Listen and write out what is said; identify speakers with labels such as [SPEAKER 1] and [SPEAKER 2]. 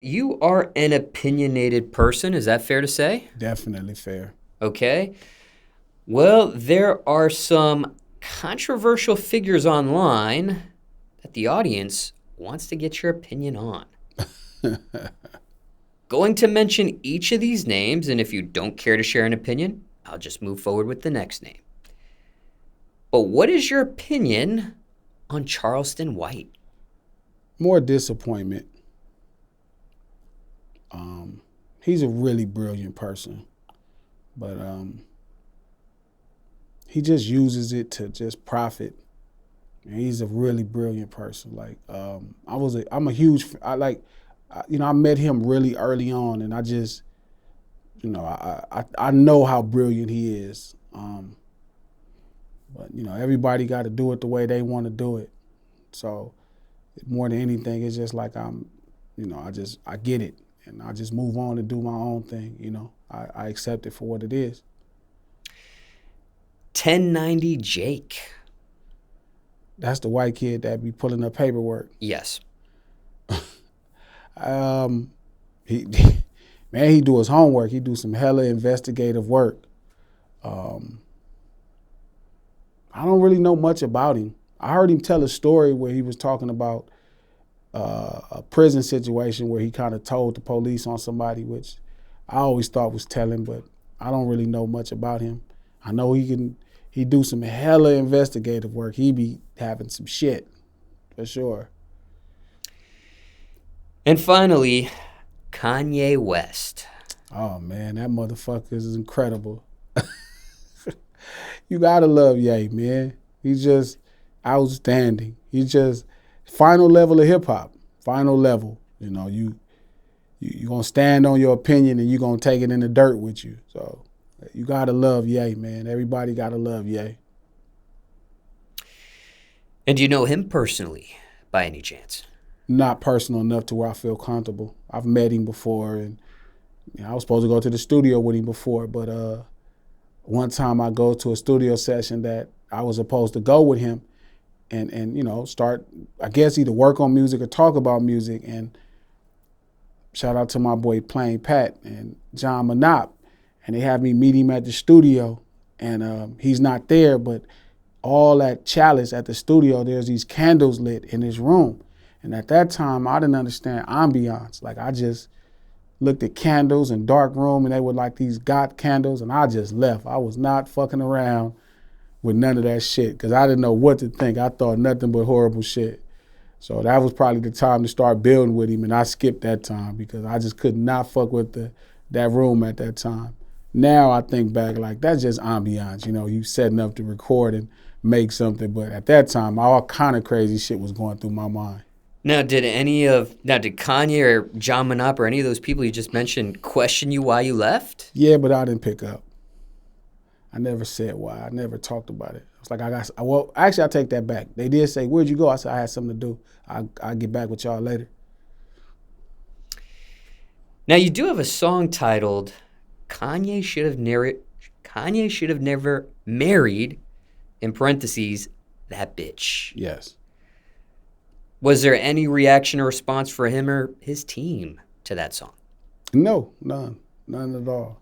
[SPEAKER 1] You are an opinionated person. Is that fair to say?
[SPEAKER 2] Definitely fair.
[SPEAKER 1] Okay. Well, there are some controversial figures online that the audience wants to get your opinion on. Going to mention each of these names, and if you don't care to share an opinion, I'll just move forward with the next name. But what is your opinion on Charleston White?
[SPEAKER 2] More disappointment. He's a really brilliant person, but he just uses it to just profit. And he's a really brilliant person. Like I met him really early on, and I just, I know how brilliant he is. But everybody got to do it the way they want to do it. So more than anything, it's just like I get it, and I just move on and do my own thing. I accept it for what it is.
[SPEAKER 1] 1090 Jake.
[SPEAKER 2] That's the white kid that be pulling up paperwork.
[SPEAKER 1] Yes.
[SPEAKER 2] He he do his homework. He do some hella investigative work. I don't really know much about him. I heard him tell a story where he was talking about a prison situation where he kind of told the police on somebody, which I always thought was telling, but I don't really know much about him. I know he do some hella investigative work. He be having some shit, for sure.
[SPEAKER 1] And finally, Kanye West.
[SPEAKER 2] Oh, man, that motherfucker is incredible. You gotta love Ye, man. He's just outstanding. He's just final level of hip hop. Final level. You gonna stand on your opinion and you gonna take it in the dirt with you. So you gotta love Ye, man. Everybody gotta love Ye.
[SPEAKER 1] And do you know him personally, by any chance?
[SPEAKER 2] Not personal enough to where I feel comfortable. I've met him before, and I was supposed to go to the studio with him before, but one time I go to a studio session that I was supposed to go with him and start, I guess, either work on music or talk about music. And shout out to my boy Plain Pat and John Manop. And they had me meet him at the studio, and he's not there, but all that chalice at the studio, there's these candles lit in his room. And at that time, I didn't understand ambiance. Like, I just looked at candles in dark room, and they were like these Goth candles, and I just left. I was not fucking around with none of that shit because I didn't know what to think. I thought nothing but horrible shit. So that was probably the time to start building with him, and I skipped that time because I just could not fuck with that room at that time. Now I think back, like, that's just ambiance. You setting up to record and make something, but at that time, all kind of crazy shit was going through my mind.
[SPEAKER 1] Now, did Kanye or John Manop or any of those people you just mentioned question you why you left?
[SPEAKER 2] Yeah, but I didn't pick up. I never said why. I never talked about it. It's like actually, I take that back. They did say, "Where'd you go?" I said, "I had something to do. I'll get back with y'all later."
[SPEAKER 1] Now, you do have a song titled Kanye should have never married, in parentheses, that bitch.
[SPEAKER 2] Yes.
[SPEAKER 1] Was there any reaction or response for him or his team to that song?
[SPEAKER 2] No, none at all.